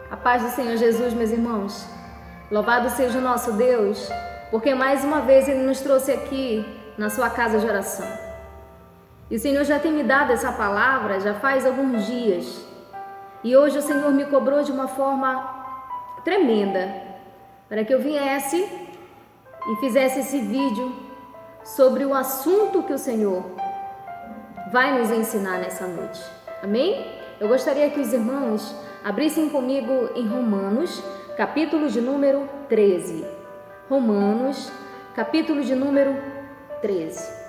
A paz do Senhor Jesus, meus irmãos. Louvado seja o nosso Deus, porque mais uma vez Ele nos trouxe aqui na sua casa de oração. E o Senhor já tem me dado essa palavra já faz alguns dias. E hoje o Senhor me cobrou de uma forma tremenda para que eu viesse e fizesse esse vídeo sobre o assunto que o Senhor vai nos ensinar nessa noite. Amém? Eu gostaria que os irmãos abrissem comigo em Romanos, capítulo de número 13. Romanos, capítulo de número 13.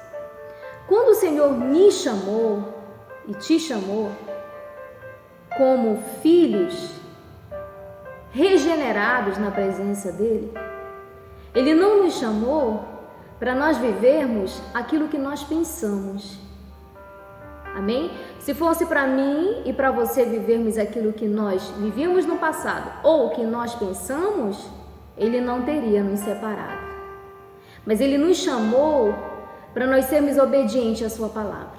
Quando o Senhor me chamou e te chamou como filhos regenerados na presença dEle, Ele não nos chamou para nós vivermos aquilo que nós pensamos. Amém? Se fosse para mim e para você vivermos aquilo que nós vivíamos no passado ou que nós pensamos, Ele não teria nos separado. Mas Ele nos chamou para nós sermos obedientes à Sua palavra.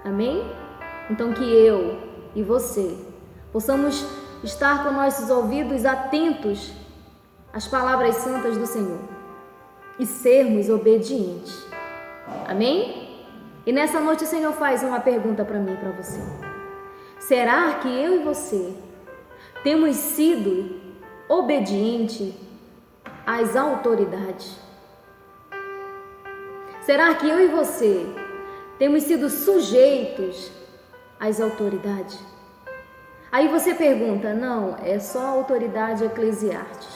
Amém? Então que eu e você possamos estar com nossos ouvidos atentos às palavras santas do Senhor e sermos obedientes. Amém? E nessa noite o Senhor faz uma pergunta para mim e para você. Será que eu e você temos sido obedientes às autoridades? Será que eu e você temos sido sujeitos às autoridades? Aí você pergunta, não, é só autoridade eclesiástica.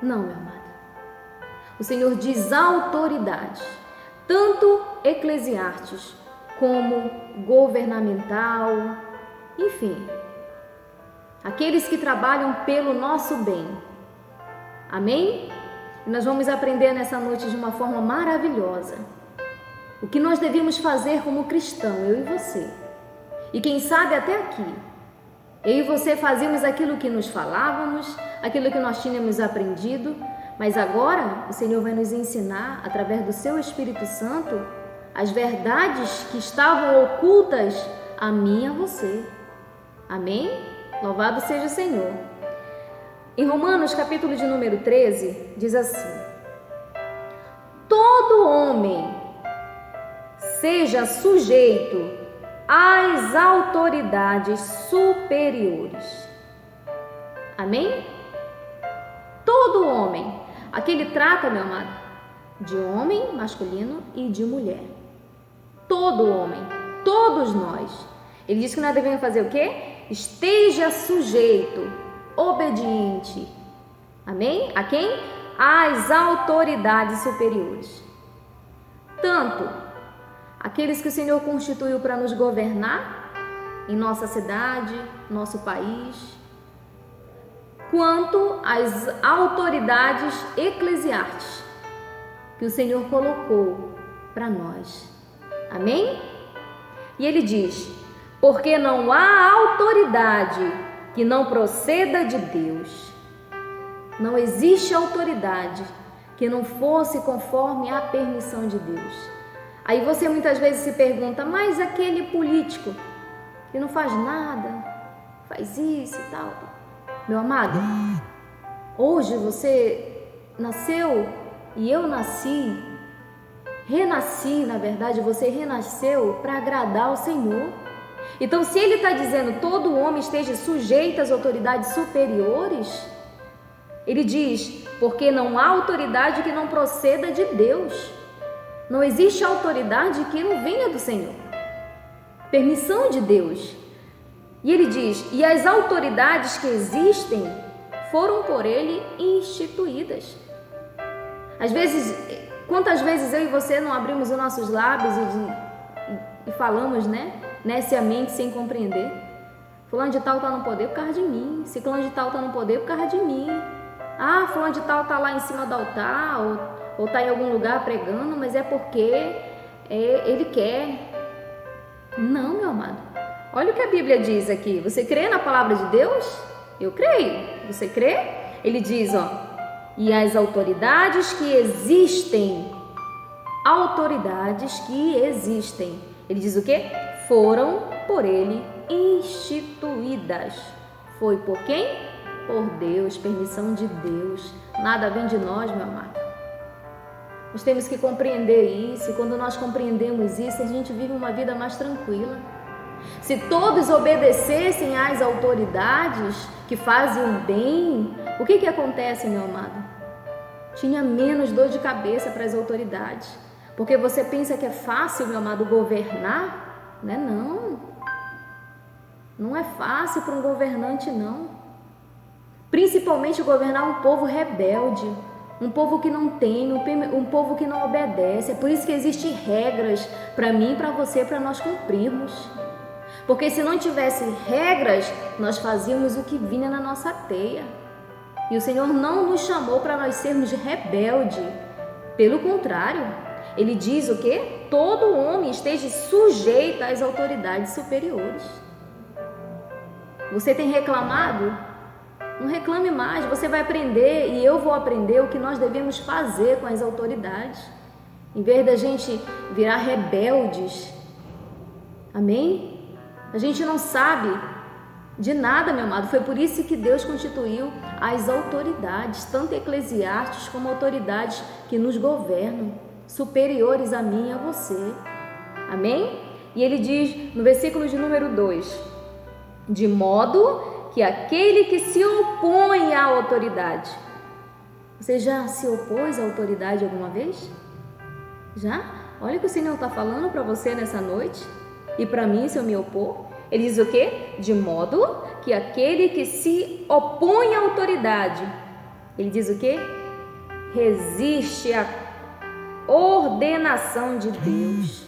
Não, meu amado. O Senhor diz autoridade, tanto eclesiásticos como governamental, enfim, aqueles que trabalham pelo nosso bem. Amém? E nós vamos aprender nessa noite de uma forma maravilhosa o que nós devemos fazer como cristão, eu e você. E quem sabe até aqui, eu e você fazíamos aquilo que nos falávamos, aquilo que nós tínhamos aprendido, mas agora o Senhor vai nos ensinar, através do seu Espírito Santo, as verdades que estavam ocultas a mim e a você. Amém? Louvado seja o Senhor. Em Romanos, capítulo de número 13, diz assim: todo homem seja sujeito às autoridades superiores. Amém? Todo homem. Aqui ele trata, meu amado, de homem masculino e de mulher. Todo homem, todos nós. Ele diz que nós devemos fazer o quê? Esteja sujeito, obediente. Amém? A quem? Às autoridades superiores. Tanto aqueles que o Senhor constituiu para nos governar em nossa cidade, nosso país, quanto às autoridades eclesiásticas que o Senhor colocou para nós. Amém? E ele diz, porque não há autoridade que não proceda de Deus. Não existe autoridade que não fosse conforme a permissão de Deus. Aí você muitas vezes se pergunta, mas aquele político que não faz nada, faz isso e tal. Meu amado, hoje você nasceu e eu renasci, na verdade, você renasceu para agradar ao Senhor. Então, se Ele está dizendo todo homem esteja sujeito às autoridades superiores, Ele diz, porque não há autoridade que não proceda de Deus. Não existe autoridade que não venha do Senhor. Permissão de Deus. E ele diz, e as autoridades que existem foram por Ele instituídas. Às vezes, quantas vezes eu e você não abrimos os nossos lábios e falamos, neciamente, sem compreender? Fulano de tal está no poder por causa de mim. Ciclano de tal está no poder por causa de mim. Ah, fulano de tal está lá em cima do altar ou está em algum lugar pregando, mas é porque ele quer. Não, meu amado. Olha o que a Bíblia diz aqui. Você crê na palavra de Deus? Eu creio. Você crê? Ele diz, e as autoridades que existem. Autoridades que existem. Ele diz o quê? Foram por Ele instituídas. Foi por quem? Por Deus, permissão de Deus. Nada vem de nós, meu amado. Nós temos que compreender isso, e quando nós compreendemos isso, a gente vive uma vida mais tranquila. Se todos obedecessem às autoridades que fazem o bem, o que acontece, meu amado? Tinha menos dor de cabeça para as autoridades. Porque você pensa que é fácil, meu amado, governar? Não é não. Não é fácil para um governante, não. Principalmente governar um povo rebelde, um povo que não tem, um povo que não obedece. É por isso que existem regras para mim e para você, para nós cumprirmos. Porque se não tivesse regras, nós fazíamos o que vinha na nossa teia. E o Senhor não nos chamou para nós sermos rebeldes. Pelo contrário, Ele diz o quê? Todo homem esteja sujeito às autoridades superiores. Você tem reclamado? Não reclame mais, você vai aprender e eu vou aprender o que nós devemos fazer com as autoridades. Em vez da gente virar rebeldes. Amém? A gente não sabe de nada, meu amado. Foi por isso que Deus constituiu as autoridades, tanto eclesiásticos como autoridades que nos governam, superiores a mim e a você. Amém? E ele diz no versículo de número 2: de modo que aquele que se opõe à autoridade. Você já se opôs à autoridade alguma vez? Já? Olha o que o Senhor está falando para você nessa noite. E para mim, se eu me opor, Ele diz o quê? De modo que aquele que se opõe à autoridade, Ele diz o quê? Resiste à ordenação de Deus.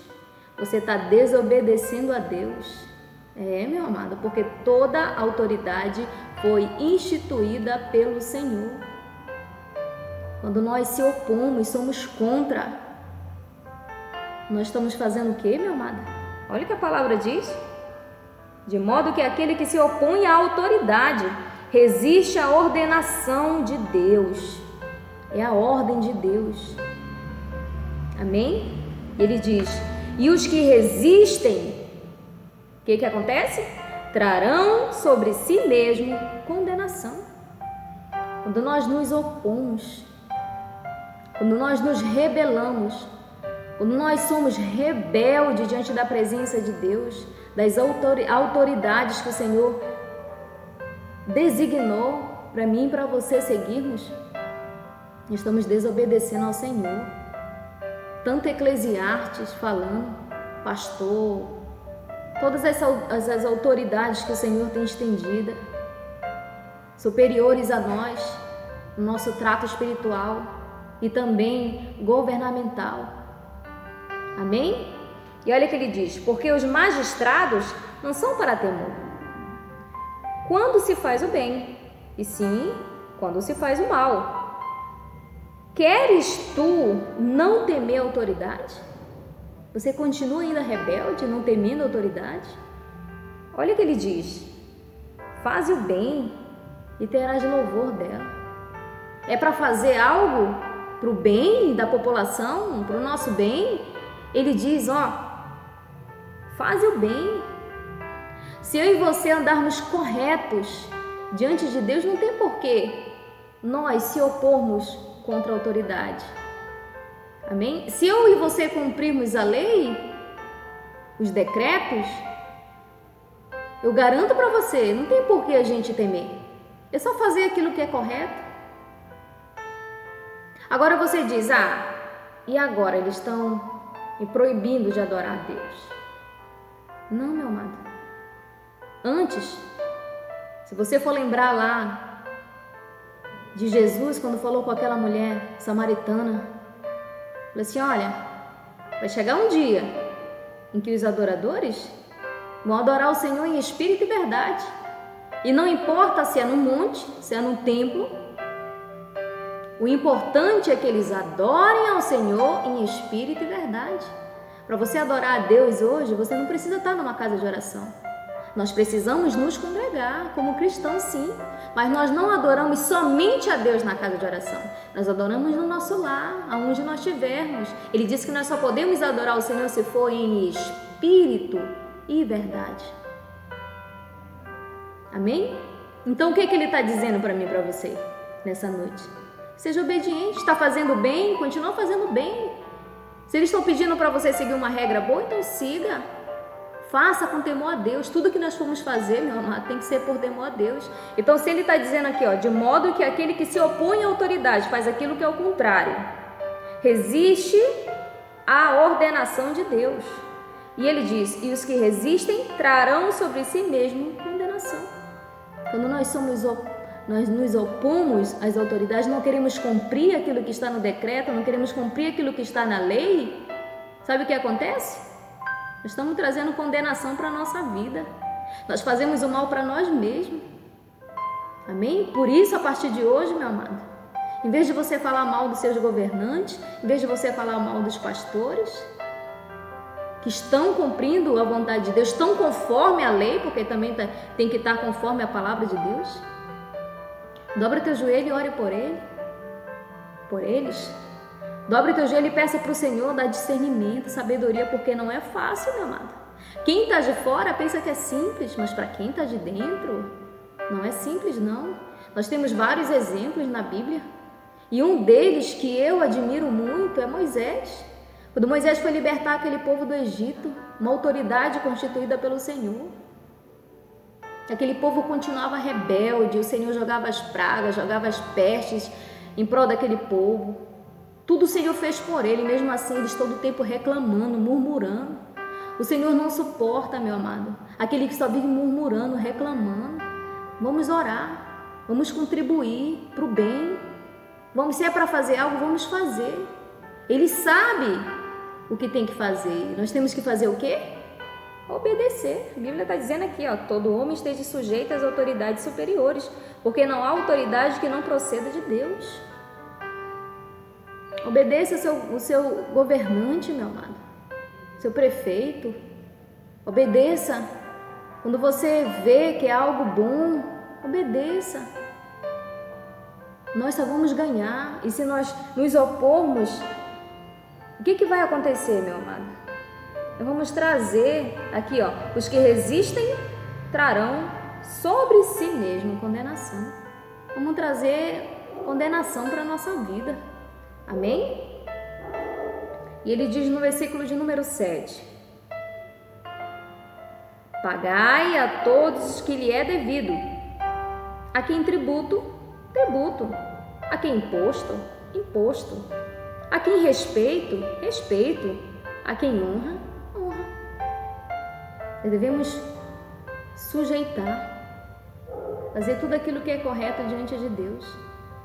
Você está desobedecendo a Deus. É, meu amado, porque toda autoridade foi instituída pelo Senhor. Quando nós se opomos, somos contra, nós estamos fazendo o quê, meu amado? Olha o que a palavra diz. De modo que aquele que se opõe à autoridade resiste à ordenação de Deus. É a ordem de Deus. Amém? Ele diz: e os que resistem, o que acontece? Trarão sobre si mesmo condenação. Quando nós nos opomos, quando nós nos rebelamos, quando nós somos rebeldes diante da presença de Deus, das autoridades que o Senhor designou para mim e para você seguirmos, estamos desobedecendo ao Senhor. Tanto Eclesiastes falando, pastor, todas as autoridades que o Senhor tem estendida, superiores a nós, no nosso trato espiritual e também governamental. Amém? E olha o que ele diz: porque os magistrados não são para temor quando se faz o bem, e sim quando se faz o mal. Queres tu não temer a autoridade? Você continua ainda rebelde, não temendo a autoridade? Olha o que ele diz: faze o bem e terás louvor dela. É para fazer algo para o bem da população, para o nosso bem. Ele diz, faze o bem. Se eu e você andarmos corretos diante de Deus, não tem porquê nós se opormos contra a autoridade. Amém? Se eu e você cumprirmos a lei, os decretos, eu garanto para você, não tem por que a gente temer. É só fazer aquilo que é correto. Agora você diz, e agora eles estão me proibindo de adorar a Deus? Não, meu amado. Antes, se você for lembrar lá de Jesus, quando falou com aquela mulher samaritana, falou assim, olha, vai chegar um dia em que os adoradores vão adorar o Senhor em espírito e verdade. E não importa se é no monte, se é no templo, o importante é que eles adorem ao Senhor em espírito e verdade. Para você adorar a Deus hoje, você não precisa estar numa casa de oração. Nós precisamos nos congregar como cristãos, sim, mas nós não adoramos somente a Deus na casa de oração. Nós adoramos no nosso lar, aonde nós estivermos. Ele disse que nós só podemos adorar o Senhor se for em espírito e verdade. Amém? Então o que ele está dizendo para mim e para você nessa noite? Seja obediente, está fazendo bem, continua fazendo bem. Se eles estão pedindo para você seguir uma regra boa, então siga. Faça com temor a Deus. Tudo que nós formos fazer, meu amado, tem que ser por temor a Deus. Então, se ele está dizendo aqui, ó, de modo que aquele que se opõe à autoridade faz aquilo que é o contrário, resiste à ordenação de Deus. E ele diz, e os que resistem trarão sobre si mesmo condenação. Quando nós nos opomos às autoridades, não queremos cumprir aquilo que está no decreto, não queremos cumprir aquilo que está na lei, sabe o que acontece? Nós estamos trazendo condenação para a nossa vida. Nós fazemos o mal para nós mesmos. Amém? Por isso, a partir de hoje, meu amado, em vez de você falar mal dos seus governantes, em vez de você falar mal dos pastores, que estão cumprindo a vontade de Deus, estão conforme a lei, porque também tem que estar conforme a palavra de Deus, dobra teu joelho e ore por eles. Dobre teu joelho e peça para o Senhor dar discernimento, sabedoria, porque não é fácil, meu amado. Quem está de fora pensa que é simples, mas para quem está de dentro, não é simples, não. Nós temos vários exemplos na Bíblia, e um deles que eu admiro muito é Moisés. Quando Moisés foi libertar aquele povo do Egito, uma autoridade constituída pelo Senhor. Aquele povo continuava rebelde, o Senhor jogava as pragas, jogava as pestes em prol daquele povo. Tudo o Senhor fez por ele, mesmo assim eles todo o tempo reclamando, murmurando. O Senhor não suporta, meu amado, aquele que só vive murmurando, reclamando. Vamos orar, vamos contribuir para o bem. Se é para fazer algo, vamos fazer. Ele sabe o que tem que fazer. Nós temos que fazer o quê? Obedecer. A Bíblia está dizendo aqui, ó, todo homem esteja sujeito às autoridades superiores, porque não há autoridade que não proceda de Deus. Obedeça o seu governante, meu amado, seu prefeito. Obedeça. Quando você vê que é algo bom, obedeça. Nós só vamos ganhar. E se nós nos opormos, o que vai acontecer, meu amado? Nós vamos trazer aqui, ó, os que resistem trarão sobre si mesmo condenação. Vamos trazer condenação para a nossa vida. Amém? E ele diz no versículo de número 7: pagai a todos que lhe é devido, a quem tributo, tributo, a quem imposto, imposto, a quem respeito, respeito, a quem honra, honra. Nós devemos sujeitar, fazer tudo aquilo que é correto diante de Deus.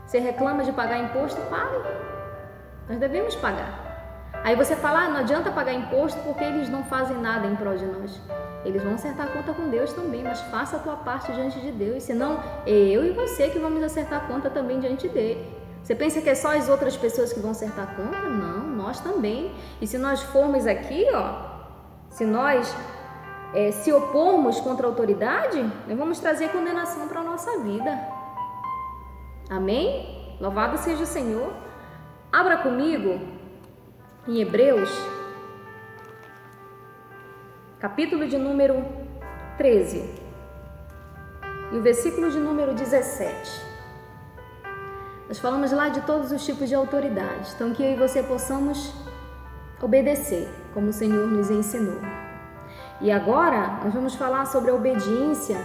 Você reclama de pagar imposto? Pague. Nós devemos pagar. Aí você fala, não adianta pagar imposto porque eles não fazem nada em prol de nós. Eles vão acertar a conta com Deus também, mas faça a tua parte diante de Deus, senão é eu e você que vamos acertar a conta também diante dele. Você pensa que é só as outras pessoas que vão acertar a conta? Não, nós também. E se nós formos aqui, ó, se nós se opormos contra a autoridade, nós vamos trazer condenação para a nossa vida. Amém? Louvado seja o Senhor. Abra comigo em Hebreus, capítulo de número 13 e o versículo de número 17. Nós falamos lá de todos os tipos de autoridades, então que eu e você possamos obedecer, como o Senhor nos ensinou. E agora nós vamos falar sobre a obediência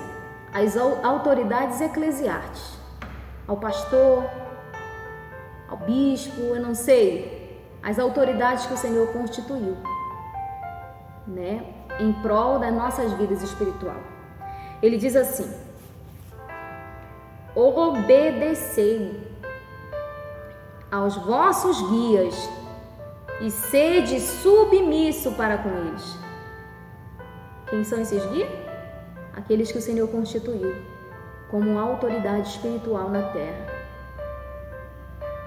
às autoridades eclesiásticas, ao pastor, ao bispo, eu não sei, as autoridades que o Senhor constituiu, né, em prol das nossas vidas espiritual. Ele diz assim: obedecei aos vossos guias e sede submisso para com eles. Quem são esses guias? Aqueles que o Senhor constituiu como autoridade espiritual na terra.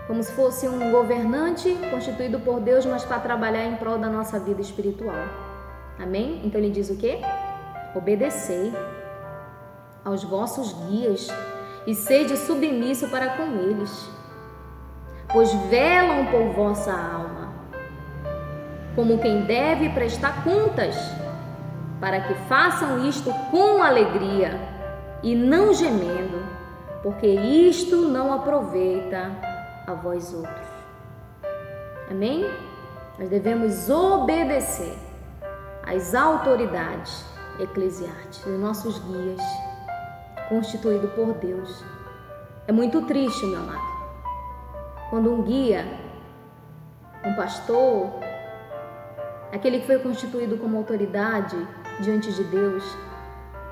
Como se fosse um governante constituído por Deus, mas para trabalhar em prol da nossa vida espiritual. Amém? Então ele diz o quê? Obedecei aos vossos guias e sede submisso para com eles, pois velam por vossa alma, como quem deve prestar contas, para que façam isto com alegria e não gemendo, porque isto não aproveita a vós outros. Amém? Nós devemos obedecer às autoridades eclesiásticas, os nossos guias, constituídos por Deus. É muito triste, meu amado, quando um guia, um pastor, aquele que foi constituído como autoridade diante de Deus,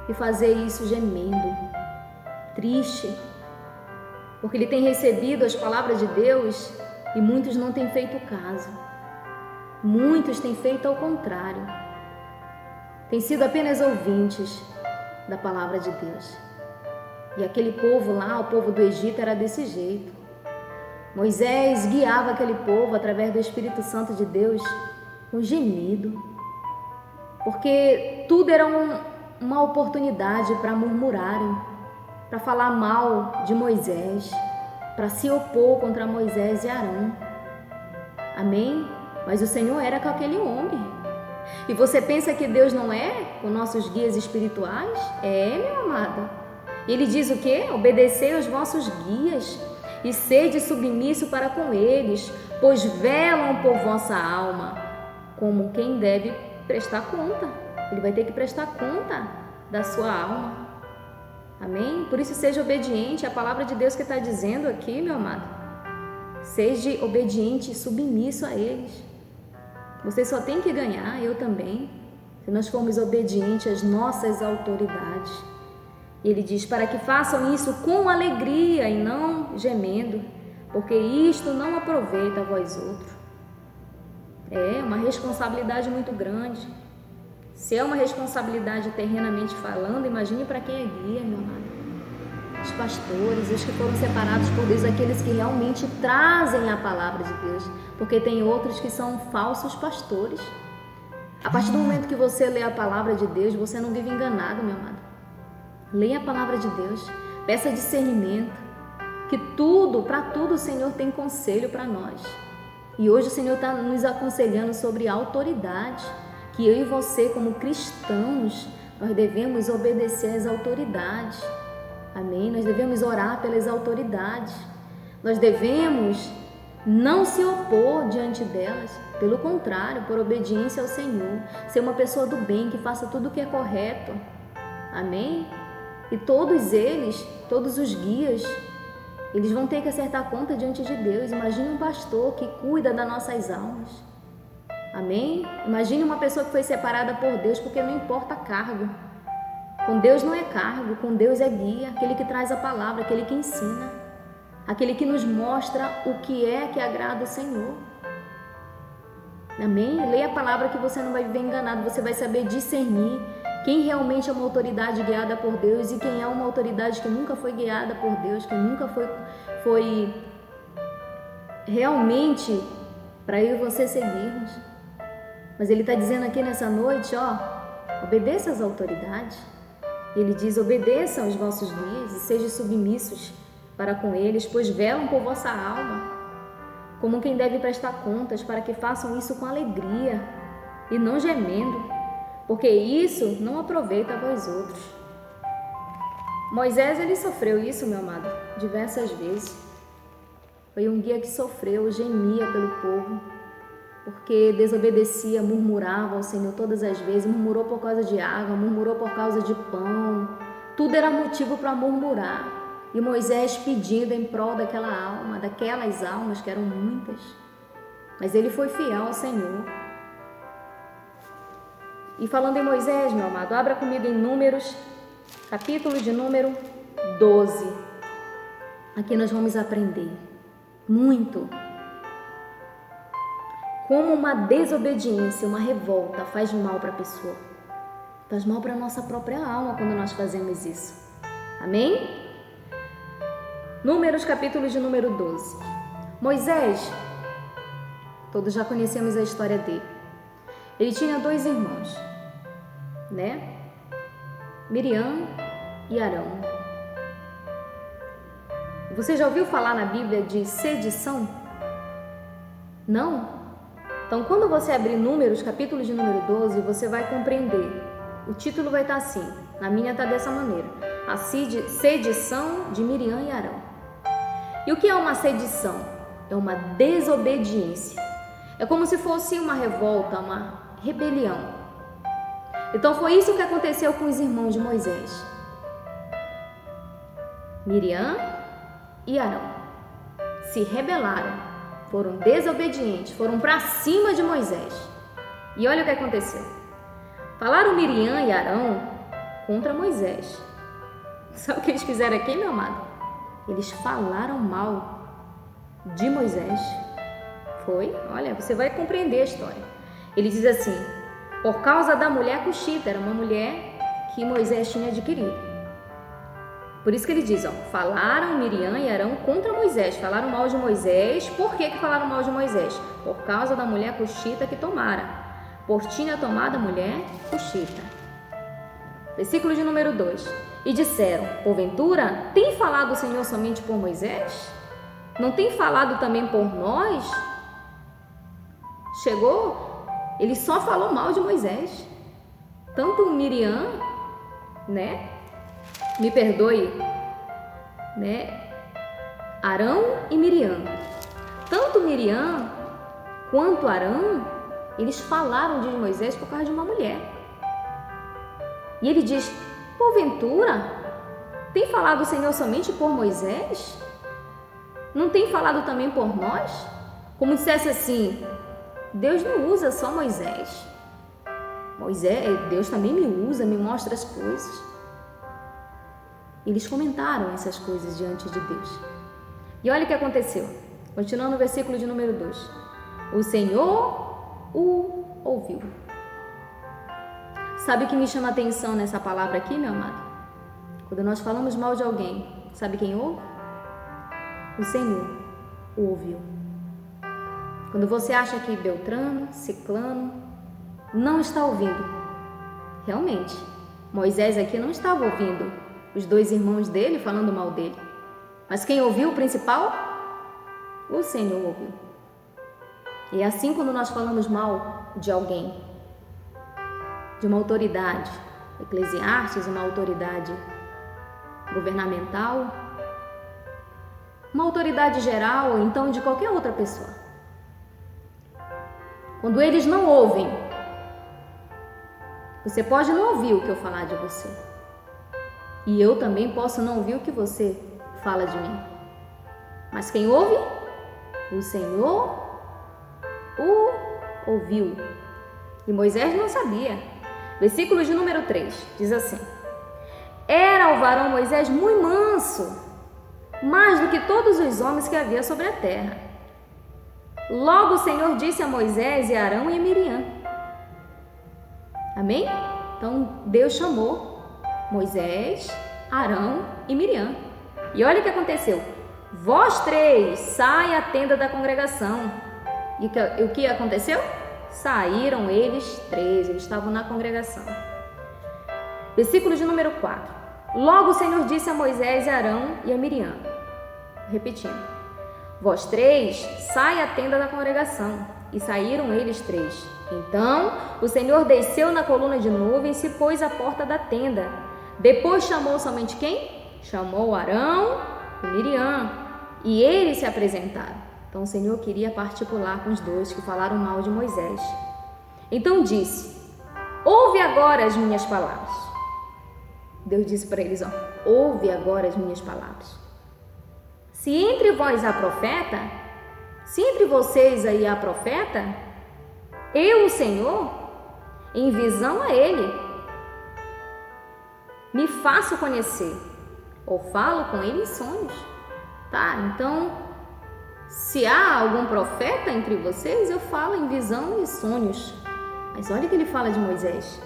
e fazer isso gemendo, triste, porque ele tem recebido as palavras de Deus e muitos não têm feito caso. Muitos têm feito ao contrário. Têm sido apenas ouvintes da palavra de Deus. E aquele povo lá, o povo do Egito, era desse jeito. Moisés guiava aquele povo através do Espírito Santo de Deus com gemido, porque tudo era uma oportunidade para murmurarem, para falar mal de Moisés, para se opor contra Moisés e Arão. Amém? Mas o Senhor era com aquele homem. E você pensa que Deus não é com nossos guias espirituais? É, meu amado. Ele diz o quê? Obedecei aos vossos guias e sede submisso para com eles, pois velam por vossa alma, como quem deve prestar conta. Ele vai ter que prestar conta da sua alma. Amém? Por isso seja obediente à palavra de Deus que está dizendo aqui, meu amado. Seja obediente e submisso a eles. Você só tem que ganhar, eu também, se nós formos obedientes às nossas autoridades. E ele diz, para que façam isso com alegria e não gemendo, porque isto não aproveita a vós outros. É uma responsabilidade muito grande. Se é uma responsabilidade terrenamente falando, imagine para quem é guia, meu amado. Os pastores, os que foram separados por Deus, aqueles que realmente trazem a palavra de Deus, porque tem outros que são falsos pastores. A partir do momento que você lê a palavra de Deus, você não vive enganado, meu amado. Leia a palavra de Deus, peça discernimento, que para tudo o Senhor tem conselho para nós. E hoje o Senhor está nos aconselhando sobre autoridade, que eu e você, como cristãos, nós devemos obedecer às autoridades. Amém? Nós devemos orar pelas autoridades. Nós devemos não se opor diante delas. Pelo contrário, por obediência ao Senhor. Ser uma pessoa do bem, que faça tudo o que é correto. Amém? E todos eles, todos os guias, eles vão ter que acertar conta diante de Deus. Imagine um pastor que cuida das nossas almas. Amém? Imagine uma pessoa que foi separada por Deus, porque não importa cargo. Com Deus não é cargo, com Deus é guia, aquele que traz a palavra, aquele que ensina, aquele que nos mostra o que é que agrada o Senhor. Amém? Leia a palavra que você não vai viver enganado, você vai saber discernir quem realmente é uma autoridade guiada por Deus e quem é uma autoridade que nunca foi guiada por Deus, que nunca foi realmente para eu e você seguirmos. Mas ele está dizendo aqui nessa noite, obedeça às autoridades. Ele diz, obedeçam aos vossos guias e sejam submissos para com eles, pois velam por vossa alma, como quem deve prestar contas, para que façam isso com alegria e não gemendo, porque isso não aproveita a vós outros. Moisés, ele sofreu isso, meu amado, diversas vezes. Foi um guia que sofreu, gemia pelo povo, porque desobedecia, murmurava ao Senhor todas as vezes, murmurou por causa de água, murmurou por causa de pão, tudo era motivo para murmurar. E Moisés pedindo em prol daquela alma, daquelas almas que eram muitas, mas ele foi fiel ao Senhor. E falando em Moisés, meu amado, abra comigo em Números, capítulo de número 12. Aqui nós vamos aprender muito como uma desobediência, uma revolta faz mal para a pessoa. Faz mal para a nossa própria alma quando nós fazemos isso. Amém? Números, capítulo de número 12. Moisés, todos já conhecemos a história dele. Ele tinha 2 irmãos, né? Miriam e Arão. Você já ouviu falar na Bíblia de sedição? Não? Então, quando você abrir Números, capítulo de número 12, você vai compreender. O título vai estar assim, na minha está dessa maneira. a sedição de Miriam e Arão. E o que é uma sedição? É uma desobediência. É como se fosse uma revolta, uma rebelião. Então foi isso que aconteceu com os irmãos de Moisés. Miriam e Arão se rebelaram, foram desobedientes, foram para cima de Moisés. E olha o que aconteceu. Falaram Miriam e Arão contra Moisés. Sabe o que eles fizeram aqui, meu amado? Eles falaram mal de Moisés. Foi? Olha, você vai compreender a história. Ele diz assim: por causa da mulher cuxita, era uma mulher que Moisés tinha adquirido. Por isso que ele diz, falaram Miriam e Arão contra Moisés, falaram mal de Moisés. Por que falaram mal de Moisés? Por causa da mulher cuxita que tomara, por tinha tomado a mulher cuxita. Versículo de número 2. E disseram, porventura, tem falado o Senhor somente por Moisés? Não tem falado também por nós? Chegou, ele só falou mal de Moisés. Tanto Miriam, me perdoe, Arão e Miriam. Tanto Miriam quanto Arão, eles falaram de Moisés por causa de uma mulher. E ele diz, porventura, tem falado o Senhor somente por Moisés? Não tem falado também por nós? Como dissesse assim, Deus não usa só Moisés. Deus também me usa, me mostra as coisas. Eles comentaram essas coisas diante de Deus. E olha o que aconteceu. Continuando o versículo de número 2. O Senhor o ouviu. Sabe o que me chama a atenção nessa palavra aqui, meu amado? Quando nós falamos mal de alguém, sabe quem ouve? O Senhor o ouviu. Quando você acha que Beltrano, Ciclano não está ouvindo, realmente, Moisés aqui não estava ouvindo os dois irmãos dele falando mal dele. Mas quem ouviu o principal? O Senhor ouviu. E é assim quando nós falamos mal de alguém, de uma autoridade, Eclesiastes, uma autoridade governamental, uma autoridade geral ou então de qualquer outra pessoa. Quando eles não ouvem, você pode não ouvir o que eu falar de você. E eu também posso não ouvir o que você fala de mim. Mas quem ouve? O Senhor o ouviu. E Moisés não sabia. Versículo de número 3 diz assim: era o varão Moisés muito manso, mais do que todos os homens que havia sobre a terra. Logo o Senhor disse a Moisés e a Arão e a Miriam. Amém? Então Deus chamou Moisés, Arão e Miriam. E olha o que aconteceu. Vós três, sai à tenda da congregação. E o que aconteceu? Saíram eles três, eles estavam na congregação. Versículo de número 4. Logo o Senhor disse a Moisés, a Arão e a Miriam. Repetindo. Vós três, sai à tenda da congregação. E saíram eles três. Então o Senhor desceu na coluna de nuvem e se pôs à porta da tenda. Depois chamou somente quem? Chamou Arão e Miriam. E eles se apresentaram. Então o Senhor queria particular com os dois que falaram mal de Moisés. Então disse: ouve agora as minhas palavras. Deus disse para eles, ouve agora as minhas palavras. Se entre vós há profeta, se entre vocês aí há profeta, eu, o Senhor, em visão a ele, me faço conhecer, ou falo com ele em sonhos. Tá, então, se há algum profeta entre vocês, eu falo em visão e sonhos. Mas olha o que ele fala de Moisés.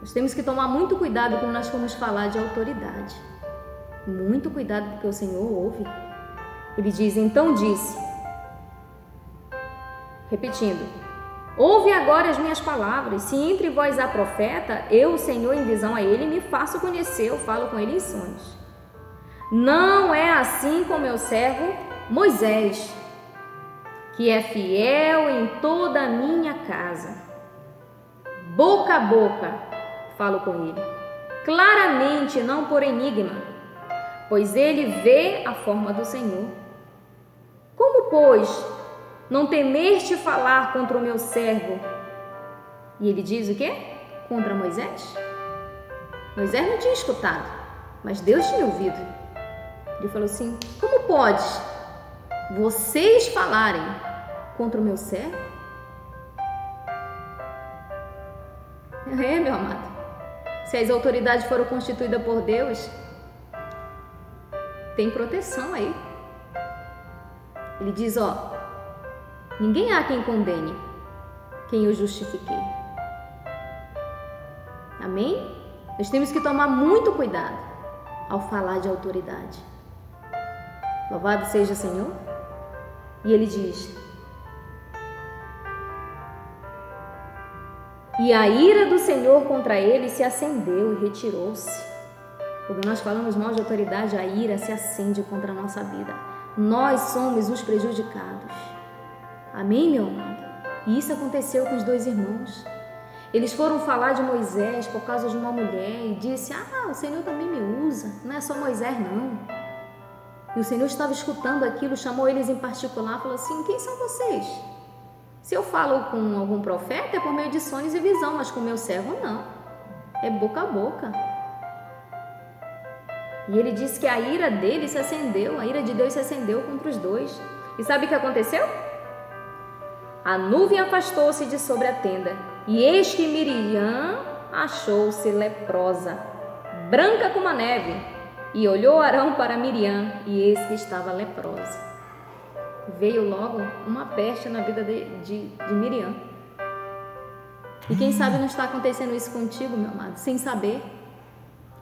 Nós temos que tomar muito cuidado quando nós formos falar de autoridade. Muito cuidado, porque o Senhor ouve. Ele diz, então disse, repetindo, ouve agora as minhas palavras. Se entre vós há profeta, eu, o Senhor, em visão a ele, me faço conhecer, eu falo com ele em sonhos. Não é assim com meu servo Moisés, que é fiel em toda a minha casa. Boca a boca falo com ele, claramente, não por enigma, pois ele vê a forma do Senhor. Como, pois, não temeste falar contra o meu servo? E ele diz o quê? Contra Moisés? Moisés não tinha escutado, mas Deus tinha ouvido. Ele falou assim: como pode vocês falarem contra o meu servo? Meu amado, se as autoridades foram constituídas por Deus, tem proteção aí. Ele diz, ninguém há quem condene, quem eu justifiquei. Amém? Nós temos que tomar muito cuidado ao falar de autoridade. Louvado seja o Senhor. E ele diz: e a ira do Senhor contra ele se acendeu e retirou-se. Quando nós falamos mal de autoridade, a ira se acende contra a nossa vida. Nós somos os prejudicados. Amém, meu amado? E isso aconteceu com os dois irmãos. Eles foram falar de Moisés por causa de uma mulher e disse: o Senhor também me usa, não é só Moisés não. E o Senhor estava escutando aquilo, chamou eles em particular, falou assim: quem são vocês? Se eu falo com algum profeta é por meio de sonhos e visão, mas com meu servo não, é boca a boca. E ele disse que a ira dele se acendeu, a ira de Deus se acendeu contra os dois. E sabe o que aconteceu? A nuvem afastou-se de sobre a tenda, e eis que Miriam achou-se leprosa, branca como a neve, e olhou Arão para Miriam, e eis que estava leprosa. Veio logo uma peste na vida de Miriam. E quem sabe não está acontecendo isso contigo, meu amado, sem saber.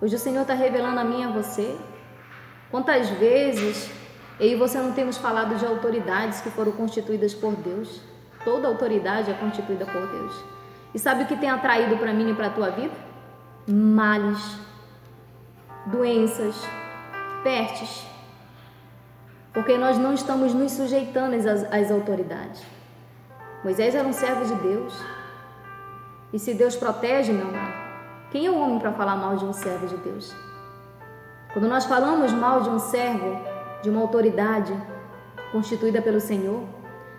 Hoje o Senhor está revelando a mim e a você. Quantas vezes eu e você não temos falado de autoridades que foram constituídas por Deus? Toda autoridade é constituída por Deus. E sabe o que tem atraído para mim e para a tua vida? Males, doenças, pestes. Porque nós não estamos nos sujeitando às autoridades. Moisés era um servo de Deus. E se Deus protege, meu amado, quem é o homem para falar mal de um servo de Deus? Quando nós falamos mal de um servo, de uma autoridade constituída pelo Senhor,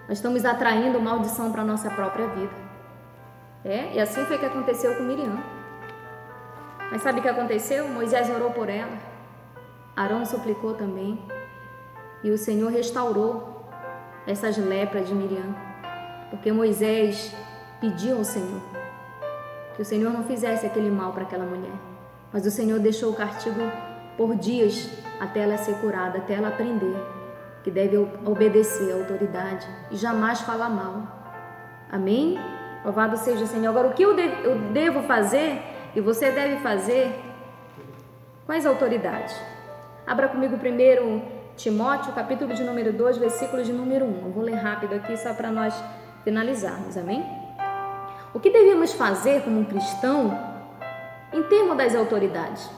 nós estamos atraindo maldição para a nossa própria vida. E assim foi que aconteceu com Miriam. Mas sabe o que aconteceu? Moisés orou por ela, Arão suplicou também, e o Senhor restaurou essas lepras de Miriam, porque Moisés pediu ao Senhor que o Senhor não fizesse aquele mal para aquela mulher, mas o Senhor deixou o castigo por dias até ela ser curada, até ela aprender que deve obedecer à autoridade e jamais falar mal. Amém? Louvado seja o Senhor. Agora, o que eu devo fazer e você deve fazer com as autoridades? Abra comigo primeiro Timóteo, capítulo de número 2, versículo de número 1. Eu vou ler rápido aqui só para nós finalizarmos, amém? O que devemos fazer como um cristão em termos das autoridades?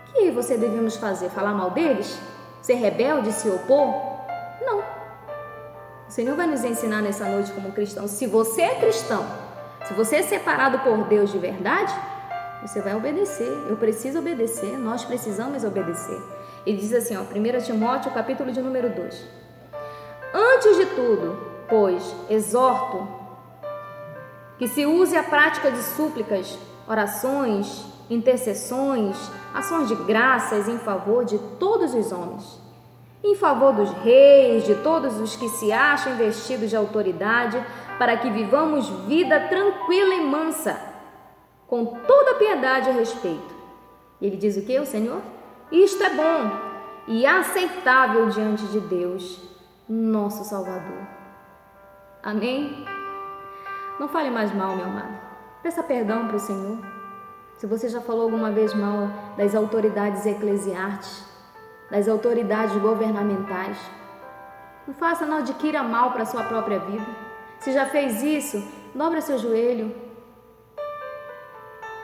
O que você devemos fazer? Falar mal deles? Ser rebelde? Se opor? Não. O Senhor vai nos ensinar nessa noite como cristão. Se você é cristão, se você é separado por Deus de verdade, você vai obedecer. Eu preciso obedecer, nós precisamos obedecer. Ele diz assim, 1 Timóteo, capítulo de número 2. Antes de tudo, pois, exorto que se use a prática de súplicas, orações, intercessões, ações de graças em favor de todos os homens, em favor dos reis, de todos os que se acham investidos de autoridade, para que vivamos vida tranquila e mansa, com toda piedade e respeito. Ele diz o que, o Senhor? Isto é bom e aceitável diante de Deus, nosso Salvador. Amém? Não fale mais mal, meu amado. Peça perdão para o Senhor. Se você já falou alguma vez mal das autoridades eclesiásticas, das autoridades governamentais, não adquira mal para a sua própria vida. Se já fez isso, dobre seu joelho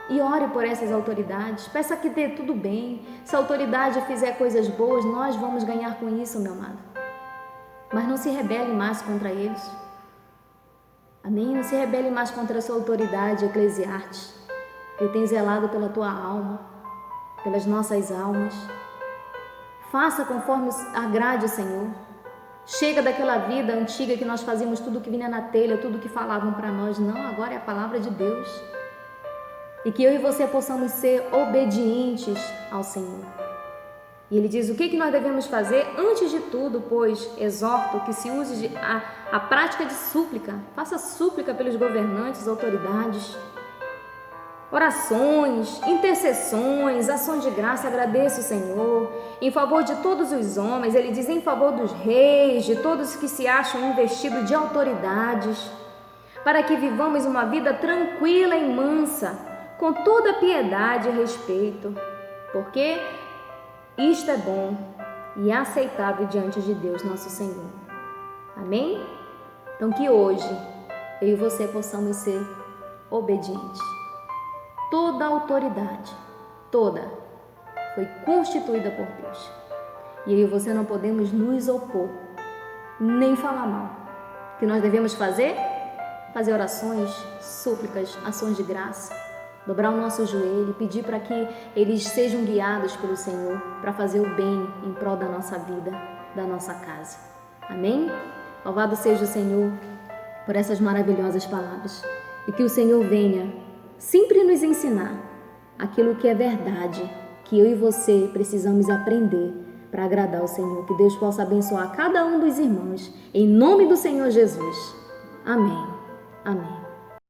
e ore por essas autoridades. Peça que dê tudo bem. Se a autoridade fizer coisas boas, nós vamos ganhar com isso, meu amado. Mas não se rebele mais contra eles. Amém? Não se rebele mais contra a sua autoridade eclesiástica. Ele tem zelado pela tua alma, pelas nossas almas. Faça conforme agrade o Senhor. Chega daquela vida antiga que nós fazíamos tudo que vinha na telha, tudo que falavam para nós. Não, agora é a palavra de Deus. E que eu e você possamos ser obedientes ao Senhor. E ele diz o que nós devemos fazer antes de tudo, pois exorto que se use a prática de súplica. Faça súplica pelos governantes, autoridades. Orações, intercessões, ações de graça, agradeça o Senhor, em favor de todos os homens, ele diz em favor dos reis, de todos que se acham investidos de autoridades, para que vivamos uma vida tranquila e mansa, com toda piedade e respeito, porque isto é bom e aceitável diante de Deus nosso Senhor. Amém? Então que hoje eu e você possamos ser obedientes. Toda a autoridade, toda, foi constituída por Deus. E eu e você não podemos nos opor, nem falar mal. O que nós devemos fazer? Fazer orações, súplicas, ações de graça, dobrar o nosso joelho e pedir para que eles sejam guiados pelo Senhor para fazer o bem em prol da nossa vida, da nossa casa. Amém? Louvado seja o Senhor por essas maravilhosas palavras e que o Senhor venha sempre nos ensinar aquilo que é verdade, que eu e você precisamos aprender para agradar o Senhor. Que Deus possa abençoar cada um dos irmãos, em nome do Senhor Jesus. Amém. Amém.